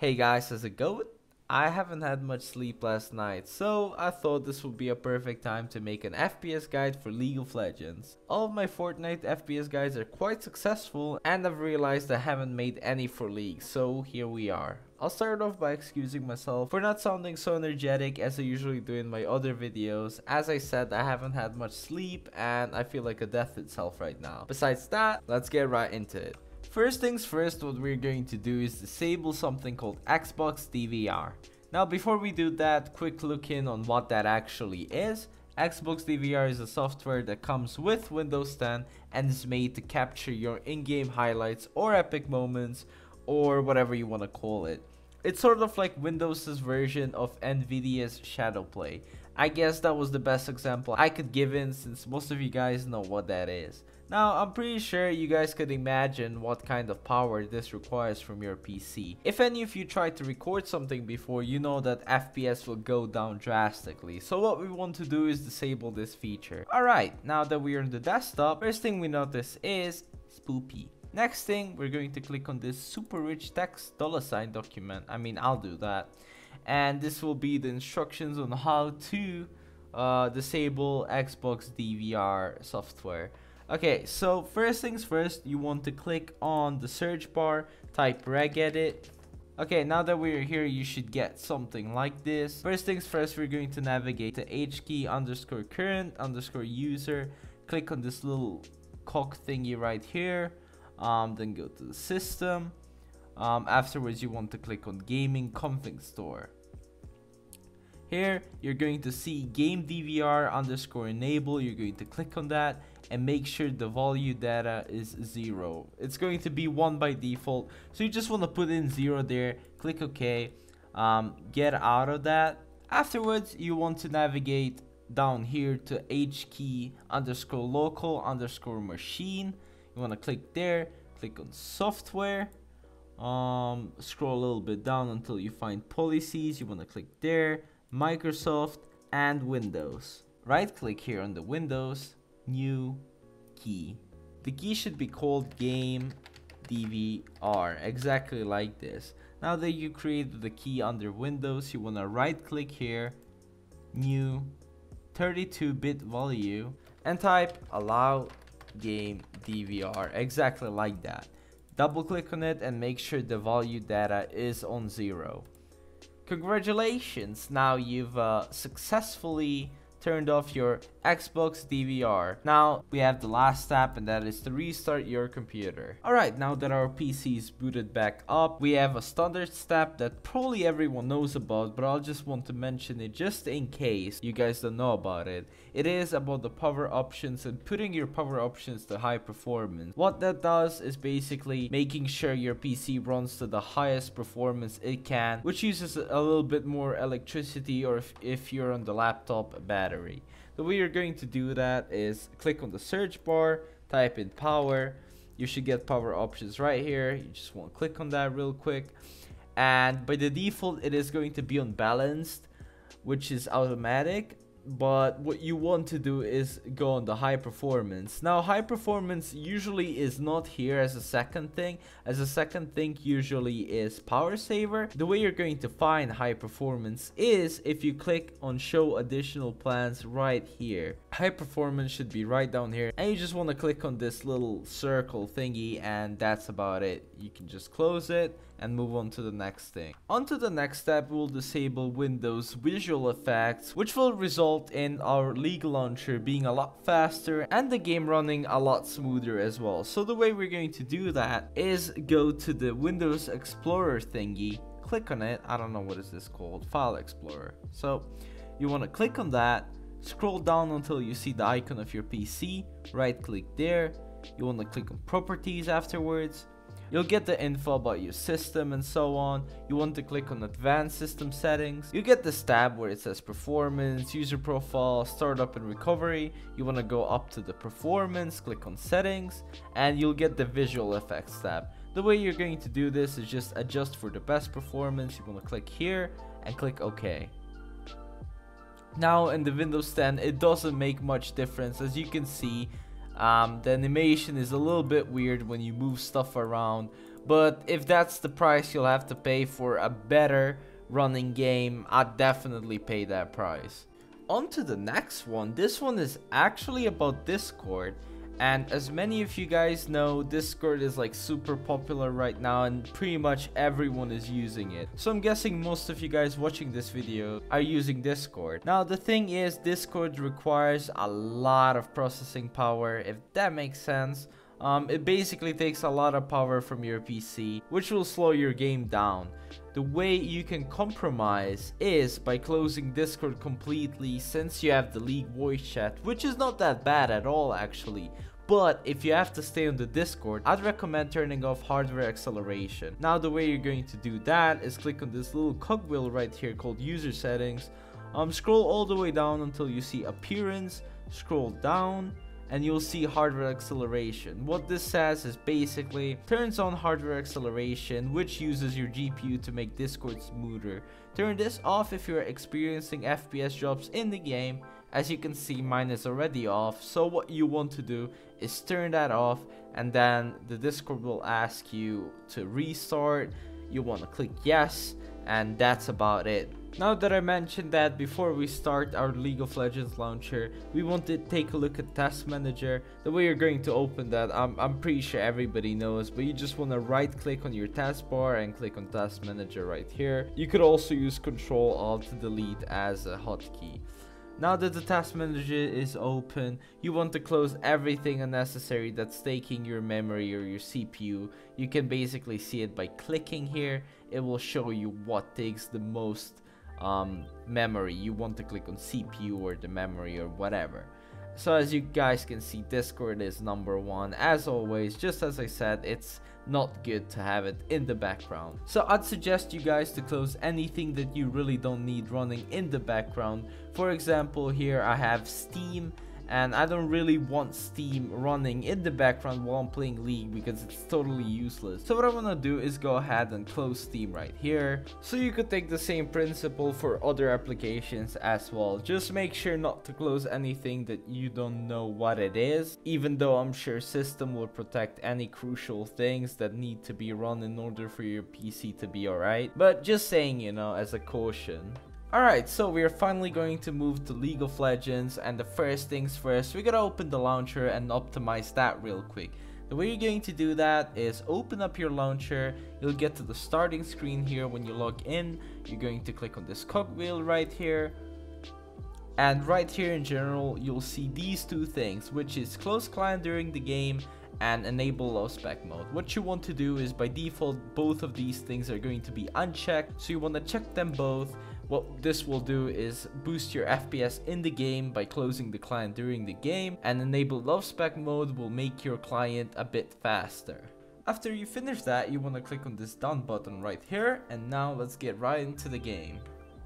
Hey guys, how's it going? I haven't had much sleep last night, so I thought this would be a perfect time to make an FPS guide for League of Legends. All of my Fortnite FPS guides are quite successful, and I've realized I haven't made any for League, so here we are. I'll start off by excusing myself for not sounding so energetic as I usually do in my other videos. As I said, I haven't had much sleep and I feel like a death itself right now. Besides that, let's get right into it. First things first, what we're going to do is disable something called Xbox DVR. Now before we do that, quick look in on what that actually is. Xbox DVR is a software that comes with Windows 10 and is made to capture your in-game highlights or epic moments or whatever you want to call it. It's sort of like Windows' version of Nvidia's Shadowplay. I guess that was the best example I could give in since most of you guys know what that is. Now, I'm pretty sure you guys could imagine what kind of power this requires from your PC. If any of you tried to record something before, you know that FPS will go down drastically. So what we want to do is disable this feature. Alright, now that we are on the desktop, first thing we notice is spoopy. Next thing, we're going to click on this super rich text $sign document. I'll do that. And this will be the instructions on how to disable Xbox DVR software. Okay, so first things first, you want to click on the search bar, type regedit. Okay, now that we're here, you should get something like this. First things first, we're going to navigate to hkey_current_user. Click on this little cock thingy right here. Then go to the system. Afterwards, you want to click on gaming config store. Here, you're going to see game DVR_enable. You're going to click on that and make sure the volume data is 0. It's going to be 1 by default, so you just want to put in 0 there. Click OK. Get out of that. Afterwards, you want to navigate down here to hkey_local_machine. You want to click there. Click on software. Scroll a little bit down until you find policies. You want to click there. Microsoft and Windows. Right click here on the Windows, new key. The key should be called game DVR, exactly like this. Now that you created the key under Windows, you want to right click here, new 32-bit value, and type allow game DVR, exactly like that. Double click on it and make sure the value data is on 0. Congratulations, now you've successfully turned off your Xbox DVR. Now we have the last step, and that is to restart your computer. Alright, now that our PC is booted back up, we have a standard step that probably everyone knows about, but I'll just want to mention it just in case you guys don't know about it. It is about the power options and putting your power options to high performance. What that does is basically making sure your PC runs to the highest performance it can, which uses a little bit more electricity, or if you're on the laptop, a battery. The way you're going to do that is click on the search bar, type in power. You should get power options right here. You just want to click on that real quick, and by the default it is going to be on balanced, which is automatic. But what you want to do is go on the high performance. Now high performance usually is not here as a second thing. As a second thing usually is power saver. The way you're going to find high performance is if you click on show additional plans right here. High performance should be right down here, and you just want to click on this little circle thingy, and that's about it. You can just close it and move on to the next thing. On to the next step, we'll disable Windows visual effects, which will result in our League launcher being a lot faster and the game running a lot smoother as well. So the way we're going to do that is go to the Windows Explorer thingy, click on it. I don't know what is this called, File Explorer. So you want to click on that, scroll down until you see the icon of your PC, right click there. You want to click on properties afterwards. You'll get the info about your system and so on. You want to click on advanced system settings. You get this tab where it says performance, user profile, startup and recovery. You want to go up to the performance, click on settings, and you'll get the visual effects tab. The way you're going to do this is just adjust for the best performance. You want to click here and click OK. Now in the Windows 10, it doesn't make much difference. As you can see, the animation is a little bit weird when you move stuff around, but if that's the price you'll have to pay for a better running game, I'd definitely pay that price. On to the next one. This one is actually about Discord. And as many of you guys know, Discord is like super popular right now and pretty much everyone is using it. So I'm guessing most of you guys watching this video are using Discord. Now the thing is, Discord requires a lot of processing power, if that makes sense. It basically takes a lot of power from your PC, which will slow your game down. The way you can compromise is by closing Discord completely, since you have the League voice chat, which is not that bad at all actually. But if you have to stay on the Discord, I'd recommend turning off hardware acceleration. Now the way you're going to do that is click on this little cogwheel right here called user settings. Scroll all the way down until you see appearance, scroll down, and you'll see hardware acceleration. What this says is basically turns on hardware acceleration, which uses your GPU to make Discord smoother. Turn this off if you're experiencing FPS drops in the game. As you can see, mine is already off, so what you want to do is turn that off, and then the Discord will ask you to restart. You want to click yes, and that's about it. Now that I mentioned that, before we start our League of Legends launcher, we want to take a look at Task Manager. The way you're going to open that, I'm pretty sure everybody knows, but you just want to right click on your taskbar and click on Task Manager right here. You could also use Control Alt to delete as a hotkey. Now that the Task Manager is open, you want to close everything unnecessary that's taking your memory or your CPU. You can basically see it by clicking here. It will show you what takes the most memory. You want to click on CPU or the memory or whatever. So as you guys can see, Discord is number one. As always, just as I said, it's not good to have it in the background. So I'd suggest you guys to close anything that you really don't need running in the background. For example, here I have Steam, and I don't really want Steam running in the background while I'm playing League because it's totally useless. So what I want to do is go ahead and close Steam right here. So you could take the same principle for other applications as well. Just make sure not to close anything that you don't know what it is, even though I'm sure system will protect any crucial things that need to be run in order for your PC to be alright. But just saying, you know, as a caution. Alright, so we are finally going to move to League of Legends, and the first things first, we gotta open the launcher and optimize that real quick. The way you're going to do that is open up your launcher. You'll get to the starting screen here. When you log in, you're going to click on this cogwheel right here. And right here in general, you'll see these two things, which is close client during the game and enable low spec mode. What you want to do is, by default, both of these things are going to be unchecked, so you want to check them both. What this will do is boost your FPS in the game by closing the client during the game, and enable low spec mode will make your client a bit faster. After you finish that, you want to click on this done button right here, and now let's get right into the game.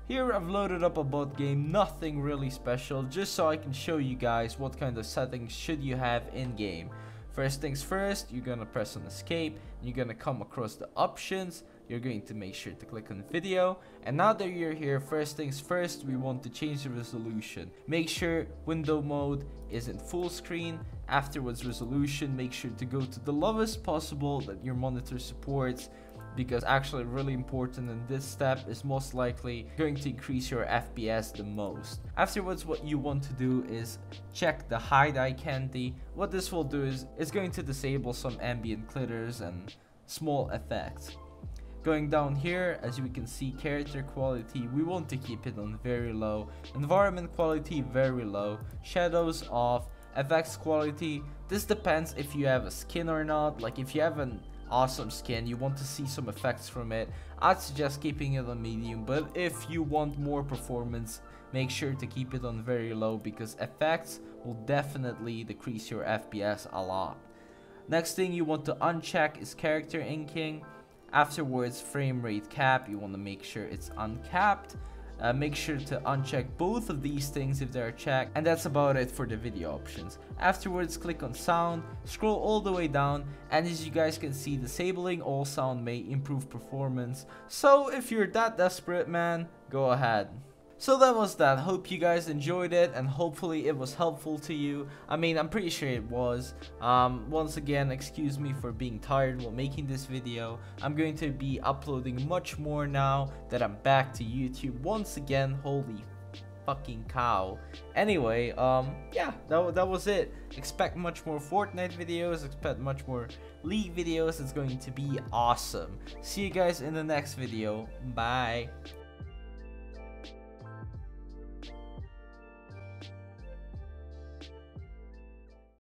Here I've loaded up a bot game, nothing really special, just so I can show you guys what kind of settings should you have in game. First things first, you're gonna press on escape, you're gonna come across the options, you're going to make sure to click on video, and now that you're here, first things first, we want to change the resolution. Make sure window mode is in full screen. Afterwards, resolution, make sure to go to the lowest possible that your monitor supports, because actually really important in this step is most likely going to increase your FPS the most. Afterwards, what you want to do is check the hide eye candy. What this will do is it's going to disable some ambient glitters and small effects. Going down here, as we can see, character quality, we want to keep it on very low. Environment quality, very low. Shadows off. Effects quality, this depends if you have a skin or not. Like if you have an awesome skin, you want to see some effects from it, I'd suggest keeping it on medium. But if you want more performance, make sure to keep it on very low, because effects will definitely decrease your FPS a lot. Next thing you want to uncheck is character inking. Afterwards, frame rate cap, you want to make sure it's uncapped. Make sure to uncheck both of these things if they're checked, and that's about it for the video options. Afterwards, click on sound, scroll all the way down, and as you guys can see, disabling all sound may improve performance. So if you're that desperate, man, go ahead. So that was that. Hope you guys enjoyed it, and hopefully it was helpful to you. I mean, I'm pretty sure it was. Once again, excuse me for being tired while making this video. I'm going to be uploading much more now that I'm back to YouTube once again. Holy fucking cow. Anyway, yeah, that was it. Expect much more Fortnite videos, expect much more League videos. It's going to be awesome. See you guys in the next video. Bye.